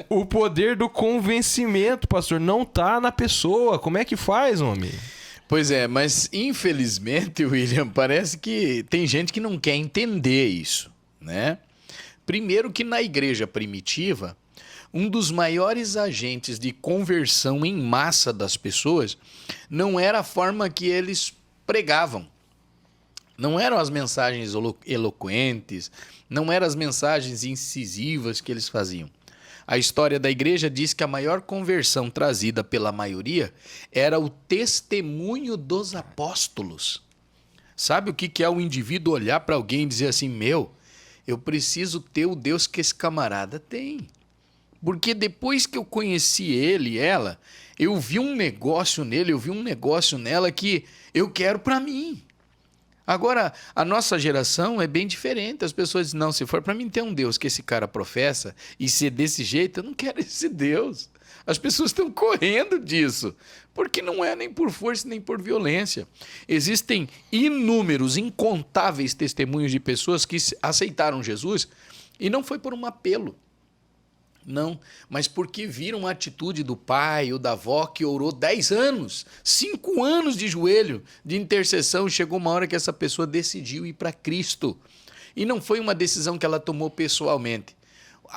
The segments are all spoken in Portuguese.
O poder do convencimento, pastor, não tá na pessoa. Como é que faz, homem? Pois é, mas infelizmente, William, parece que tem gente que não quer entender isso, né? Primeiro que na igreja primitiva, um dos maiores agentes de conversão em massa das pessoas não era a forma que eles pregavam. Não eram as mensagens eloquentes, não eram as mensagens incisivas que eles faziam. A história da igreja diz que a maior conversão trazida pela maioria era o testemunho dos apóstolos. Sabe o que é o indivíduo olhar para alguém e dizer assim, eu preciso ter o Deus que esse camarada tem. Porque depois que eu conheci ele e ela, eu vi um negócio nele, eu vi um negócio nela que eu quero para mim. Agora, a nossa geração é bem diferente. As pessoas dizem, não, se for para mim ter um Deus que esse cara professa e ser desse jeito, eu não quero esse Deus. As pessoas estão correndo disso, porque não é nem por força nem por violência. Existem inúmeros, incontáveis testemunhos de pessoas que aceitaram Jesus e não foi por um apelo. Não, mas porque viram a atitude do pai ou da avó que orou 10 anos, 5 anos de joelho, de intercessão, e chegou uma hora que essa pessoa decidiu ir para Cristo. E não foi uma decisão que ela tomou pessoalmente.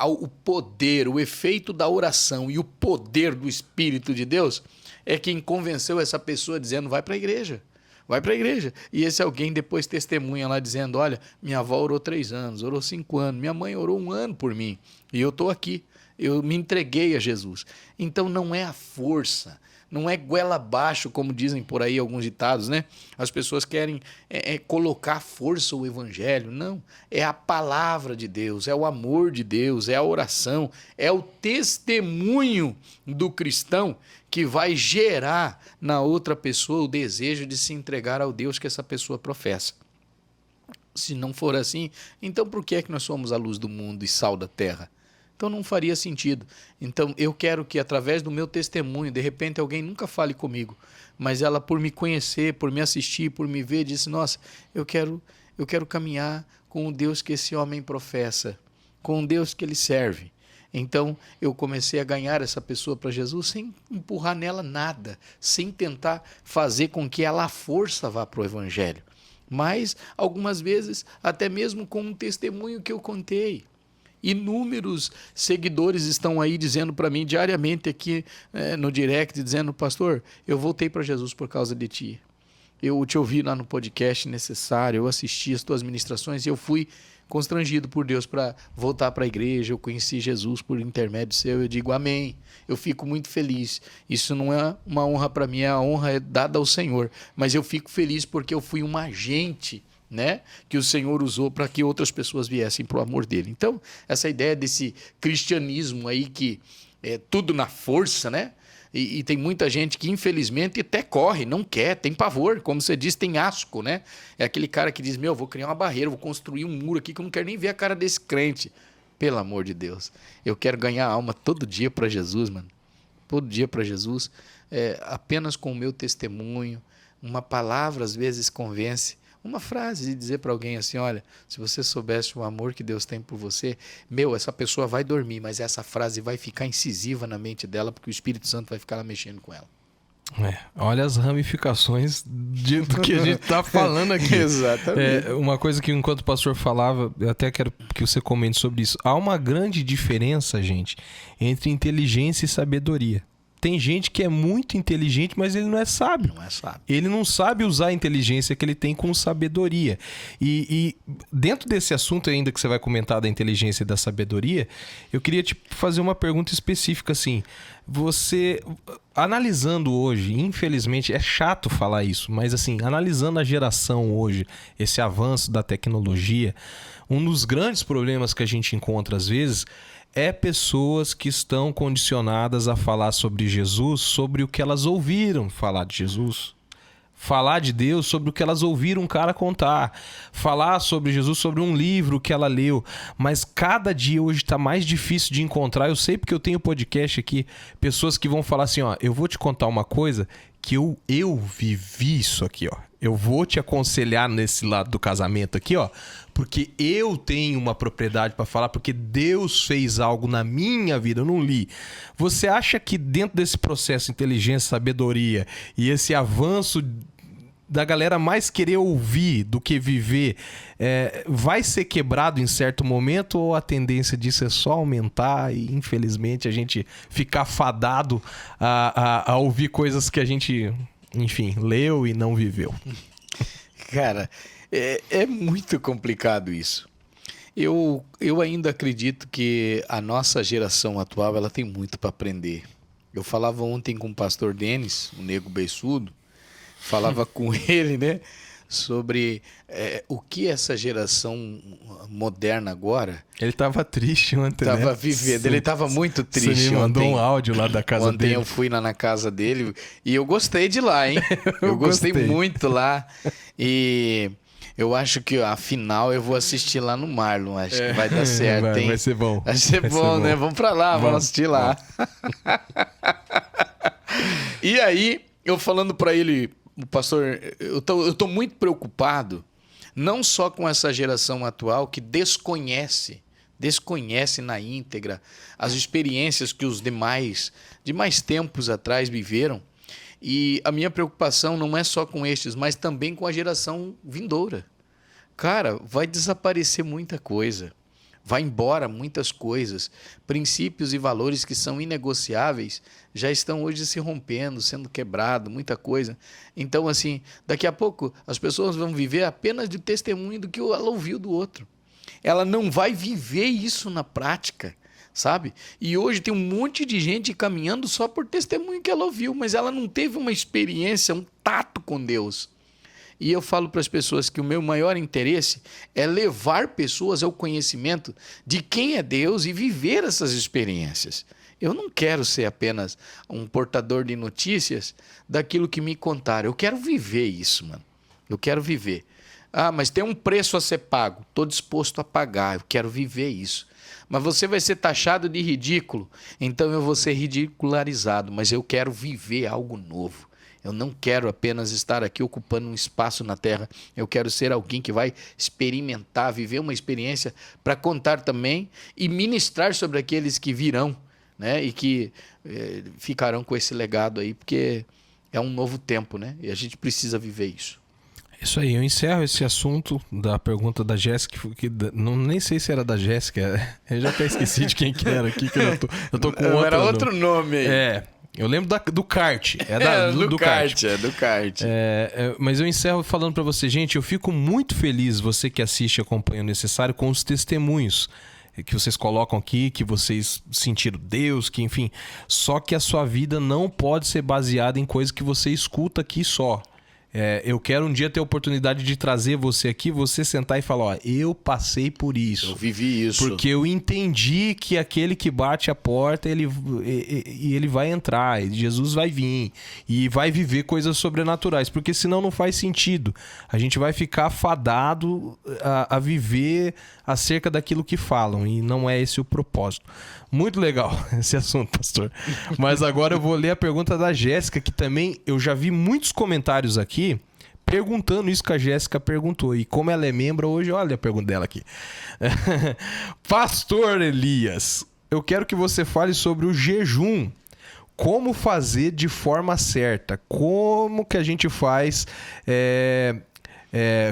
O poder, o efeito da oração e o poder do Espírito de Deus é quem convenceu essa pessoa dizendo, vai para a igreja. Vai para a igreja. E esse alguém depois testemunha lá dizendo, olha, minha avó orou 3 anos, orou 5 anos, minha mãe orou 1 ano por mim e eu estou aqui. Eu me entreguei a Jesus. Então não é a força, não é goela abaixo, como dizem por aí alguns ditados, né? As pessoas querem colocar à força o evangelho. Não, é a palavra de Deus, é o amor de Deus, é a oração, é o testemunho do cristão que vai gerar na outra pessoa o desejo de se entregar ao Deus que essa pessoa professa. Se não for assim, então por que é que nós somos a luz do mundo e sal da terra? Então não faria sentido. Então eu quero que através do meu testemunho, de repente alguém nunca fale comigo, mas ela por me conhecer, por me assistir, por me ver, disse, nossa, eu quero caminhar com o Deus que esse homem professa, com o Deus que ele serve. Então eu comecei a ganhar essa pessoa para Jesus sem empurrar nela nada, sem tentar fazer com que ela à força vá para o evangelho. Mas algumas vezes até mesmo com um testemunho que eu contei. Inúmeros seguidores estão aí dizendo para mim diariamente aqui no direct, dizendo, pastor, eu voltei para Jesus por causa de ti. Eu te ouvi lá no podcast necessário, eu assisti as tuas ministrações e eu fui constrangido por Deus para voltar para a igreja, eu conheci Jesus por intermédio seu, eu digo amém, eu fico muito feliz. Isso não é uma honra para mim, a honra é dada ao Senhor, mas eu fico feliz porque eu fui um agente, né, que o Senhor usou para que outras pessoas viessem para o amor dele. Então, essa ideia desse cristianismo aí que é tudo na força, né? E tem muita gente que infelizmente até corre, não quer, tem pavor, como você disse, tem asco, né? É aquele cara que diz, vou criar uma barreira, vou construir um muro aqui que eu não quero nem ver a cara desse crente. Pelo amor de Deus, eu quero ganhar a alma todo dia para Jesus, mano. Todo dia para Jesus, apenas com o meu testemunho, uma palavra às vezes convence. Uma frase de dizer para alguém assim, olha, se você soubesse o amor que Deus tem por você, essa pessoa vai dormir, mas essa frase vai ficar incisiva na mente dela, porque o Espírito Santo vai ficar lá mexendo com ela. Olha as ramificações do que a gente está falando aqui. Exatamente. Uma coisa que enquanto o pastor falava, eu até quero que você comente sobre isso. Há uma grande diferença, gente, entre inteligência e sabedoria. Tem gente que é muito inteligente, mas ele não é sábio. Não é sábio. Ele não sabe usar a inteligência que ele tem com sabedoria. E dentro desse assunto ainda que você vai comentar da inteligência e da sabedoria, eu queria te fazer uma pergunta específica assim. Você, analisando hoje, infelizmente, é chato falar isso, mas assim, analisando a geração hoje, esse avanço da tecnologia, um dos grandes problemas que a gente encontra às vezes é pessoas que estão condicionadas a falar sobre Jesus, sobre o que elas ouviram falar de Jesus. Falar de Deus sobre o que elas ouviram um cara contar. Falar sobre Jesus sobre um livro que ela leu. Mas cada dia hoje está mais difícil de encontrar. Eu sei porque eu tenho podcast aqui, pessoas que vão falar assim, ó, eu vou te contar uma coisa que eu vivi isso aqui, ó. Eu vou te aconselhar nesse lado do casamento aqui, ó, porque eu tenho uma propriedade para falar, porque Deus fez algo na minha vida, eu não li. Você acha que dentro desse processo, inteligência, sabedoria e esse avanço da galera mais querer ouvir do que viver, vai ser quebrado em certo momento, ou a tendência disso é só aumentar e, infelizmente, a gente ficar fadado a ouvir coisas que a gente, enfim, leu e não viveu? Cara, é muito complicado isso. Eu ainda acredito que a nossa geração atual ela tem muito para aprender. Eu falava ontem com o pastor Denis, o nego beiçudo, falava com ele, né, sobre o que essa geração moderna agora... Ele tava triste ontem, tava né? vivendo, ele tava muito triste. Você me mandou ontem, um áudio lá da casa dele. Ontem eu fui na casa dele e eu gostei de lá, hein? Eu gostei muito lá e... Eu acho que a final eu vou assistir lá no Marlon. Acho que vai dar certo, hein? Vai ser bom. Vai ser bom, né? Vamos pra lá, vamos assistir lá. E aí, eu falando pra ele, o pastor, eu tô muito preocupado, não só com essa geração atual que desconhece na íntegra as experiências que os demais, de mais tempos atrás, viveram. E a minha preocupação não é só com estes, mas também com a geração vindoura. Cara, vai desaparecer muita coisa. Vai embora muitas coisas. Princípios e valores que são inegociáveis já estão hoje se rompendo, sendo quebrado, muita coisa. Então, assim, daqui a pouco as pessoas vão viver apenas de testemunho do que ela ouviu do outro. Ela não vai viver isso na prática. Sabe? E hoje tem um monte de gente caminhando só por testemunho que ela ouviu, mas ela não teve uma experiência, um tato com Deus. E eu falo para as pessoas que o meu maior interesse é levar pessoas ao conhecimento de quem é Deus e viver essas experiências. Eu não quero ser apenas um portador de notícias daquilo que me contaram. Eu quero viver isso, mano. Eu quero viver. Ah, mas tem um preço a ser pago. Estou disposto a pagar. Eu quero viver isso. Mas você vai ser taxado de ridículo, então eu vou ser ridicularizado, mas eu quero viver algo novo. Eu não quero apenas estar aqui ocupando um espaço na Terra, eu quero ser alguém que vai experimentar, viver uma experiência para contar também e ministrar sobre aqueles que virão, né? E que ficarão com esse legado aí, porque é um novo tempo, né? E a gente precisa viver isso. Isso aí, eu encerro esse assunto da pergunta da Jéssica, que nem sei se era da Jéssica, eu já até esqueci de quem que era aqui, que eu tô com outro Era nome. outro nome aí. Eu lembro do kart. Do kart. Do kart. Mas eu encerro falando pra você, gente, eu fico muito feliz, você que assiste e acompanha o Necessário, com os testemunhos que vocês colocam aqui, que vocês sentiram Deus, que enfim, só que a sua vida não pode ser baseada em coisas que você escuta aqui só. Eu quero um dia ter a oportunidade de trazer você aqui, você sentar e falar, ó, eu passei por isso. Eu vivi isso. Porque eu entendi que aquele que bate a porta, ele vai entrar, Jesus vai vir e vai viver coisas sobrenaturais, porque senão não faz sentido. A gente vai ficar fadado a viver acerca daquilo que falam, e não é esse o propósito. Muito legal esse assunto, pastor. Mas agora eu vou ler a pergunta da Jéssica, que também eu já vi muitos comentários aqui perguntando isso que a Jéssica perguntou. E como ela é membro hoje, olha a pergunta dela aqui. Pastor Elias, eu quero que você fale sobre o jejum. Como fazer de forma certa? Como que a gente faz...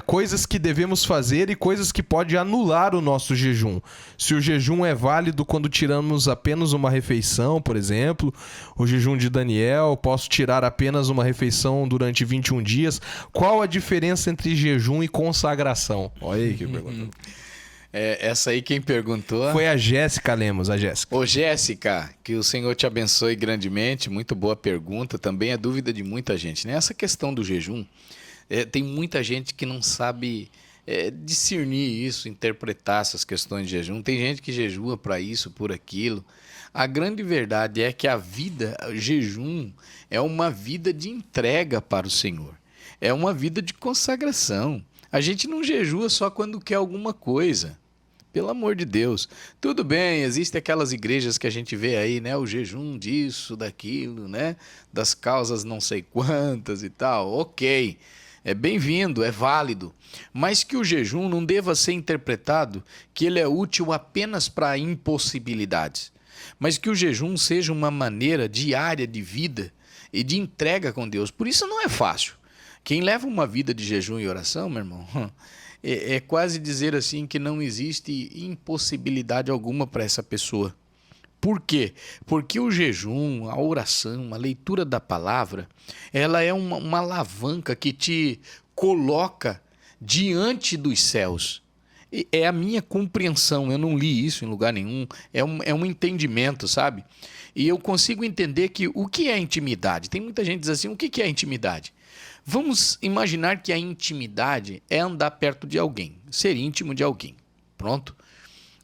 coisas que devemos fazer e coisas que podem anular o nosso jejum. Se o jejum é válido quando tiramos apenas uma refeição, por exemplo, o jejum de Daniel, posso tirar apenas uma refeição durante 21 dias. Qual a diferença entre jejum e consagração? Olha aí que pergunta. Essa aí quem perguntou... Foi a Jéssica Lemos, a Jéssica. Ô Jéssica, que o Senhor te abençoe grandemente, muito boa pergunta, também é dúvida de muita gente, né? Essa questão do jejum, tem muita gente que não sabe discernir isso, interpretar essas questões de jejum. Tem gente que jejua para isso, por aquilo. A grande verdade é que a vida, o jejum, é uma vida de entrega para o Senhor. É uma vida de consagração. A gente não jejua só quando quer alguma coisa. Pelo amor de Deus. Tudo bem, existem aquelas igrejas que a gente vê aí, né? O jejum disso, daquilo, né? Das causas não sei quantas e tal. Ok, é bem-vindo, é válido. Mas que o jejum não deva ser interpretado que ele é útil apenas para impossibilidades. Mas que o jejum seja uma maneira diária de vida e de entrega com Deus. Por isso não é fácil. Quem leva uma vida de jejum e oração, meu irmão, é quase dizer assim que não existe impossibilidade alguma para essa pessoa. Por quê? Porque o jejum, a oração, a leitura da palavra, ela é uma alavanca que te coloca diante dos céus. É a minha compreensão, eu não li isso em lugar nenhum, é um entendimento, sabe? E eu consigo entender que o que é intimidade? Tem muita gente que diz assim, o que é intimidade? Vamos imaginar que a intimidade é andar perto de alguém, ser íntimo de alguém. Pronto?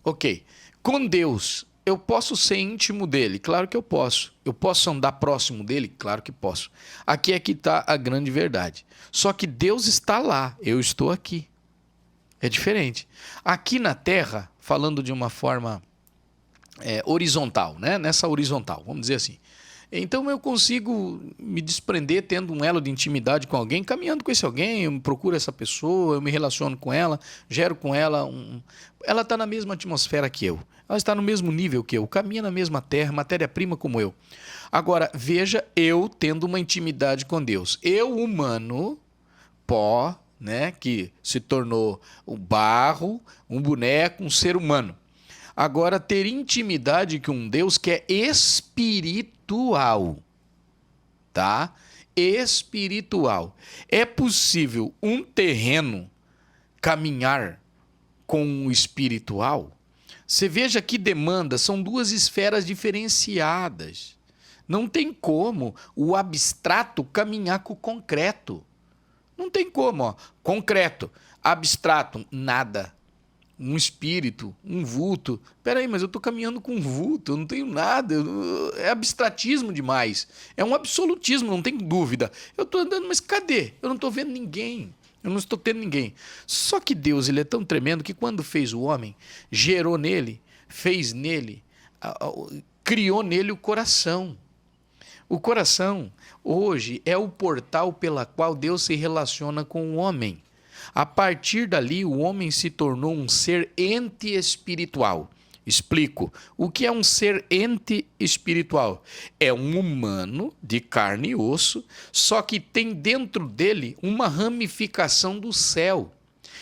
Ok. Com Deus, eu posso ser íntimo dele? Claro que eu posso. Eu posso andar próximo dele? Claro que posso. Aqui é que está a grande verdade. Só que Deus está lá, eu estou aqui. É diferente. Aqui na Terra, falando de uma forma horizontal, né? Nessa horizontal, vamos dizer assim. Então eu consigo me desprender tendo um elo de intimidade com alguém, caminhando com esse alguém, eu procuro essa pessoa, eu me relaciono com ela, gero com ela. Ela está na mesma atmosfera que eu, ela está no mesmo nível que eu, caminha na mesma terra, matéria-prima como eu. Agora, veja eu tendo uma intimidade com Deus. Eu, humano, pó, né, que se tornou um barro, um boneco, um ser humano. Agora, ter intimidade com um Deus que é espiritual, tá? Espiritual. É possível um terreno caminhar com o espiritual? Você veja que demanda, são duas esferas diferenciadas. Não tem como o abstrato caminhar com o concreto. Não tem como, ó. Concreto, abstrato, nada. Um espírito, um vulto. Peraí, mas eu estou caminhando com um vulto, eu não tenho nada. É abstratismo demais. É um absolutismo, não tem dúvida. Eu estou andando, mas cadê? Eu não estou vendo ninguém. Eu não estou tendo ninguém. Só que Deus, ele é tão tremendo que quando fez o homem, gerou nele, fez nele, criou nele o coração. O coração, hoje, é o portal pela qual Deus se relaciona com o homem. A partir dali, o homem se tornou um ser ente espiritual. Explico. O que é um ser ente espiritual? É um humano de carne e osso, só que tem dentro dele uma ramificação do céu.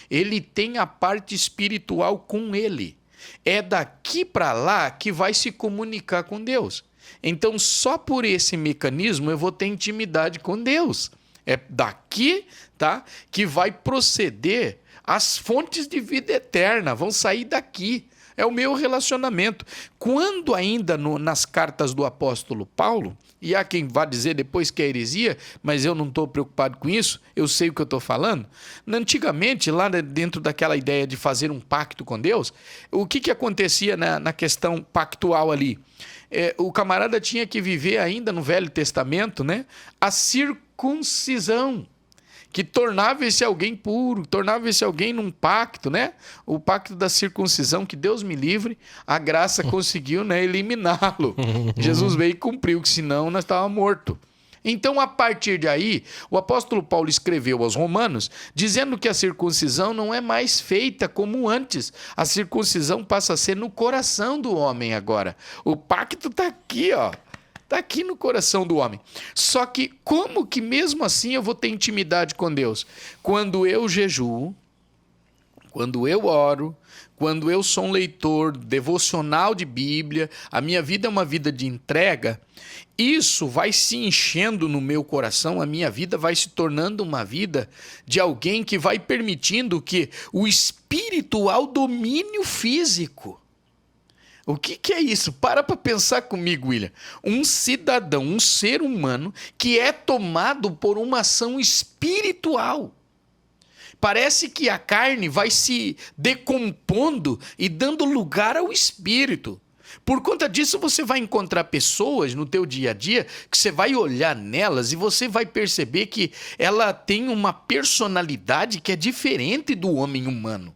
Ele tem a parte espiritual com ele. É daqui para lá que vai se comunicar com Deus. Então, só por esse mecanismo eu vou ter intimidade com Deus. É daqui, tá, que vai proceder as fontes de vida eterna, vão sair daqui. É o meu relacionamento. Quando ainda nas cartas do apóstolo Paulo, e há quem vá dizer depois que é heresia, mas eu não estou preocupado com isso, eu sei o que eu estou falando. Antigamente, lá dentro daquela ideia de fazer um pacto com Deus, o que acontecia na questão pactual ali? O camarada tinha que viver ainda no Velho Testamento, né, a circuncisão, que tornava esse alguém puro, tornava esse alguém num pacto, né? O pacto da circuncisão, que Deus me livre, a graça conseguiu, né, eliminá-lo. Jesus veio e cumpriu, que senão nós estávamos mortos. Então, a partir daí, o apóstolo Paulo escreveu aos Romanos, dizendo que a circuncisão não é mais feita como antes. A circuncisão passa a ser no coração do homem agora. O pacto está aqui, ó. Está aqui no coração do homem. Só que como que mesmo assim eu vou ter intimidade com Deus? Quando eu jejuo, quando eu oro, quando eu sou um leitor devocional de Bíblia, a minha vida é uma vida de entrega, isso vai se enchendo no meu coração, a minha vida vai se tornando uma vida de alguém que vai permitindo que o espiritual domine o físico. O que é isso? Para pensar comigo, William. Um cidadão, um ser humano que é tomado por uma ação espiritual. Parece que a carne vai se decompondo e dando lugar ao espírito. Por conta disso, você vai encontrar pessoas no teu dia a dia que você vai olhar nelas e você vai perceber que ela tem uma personalidade que é diferente do homem humano.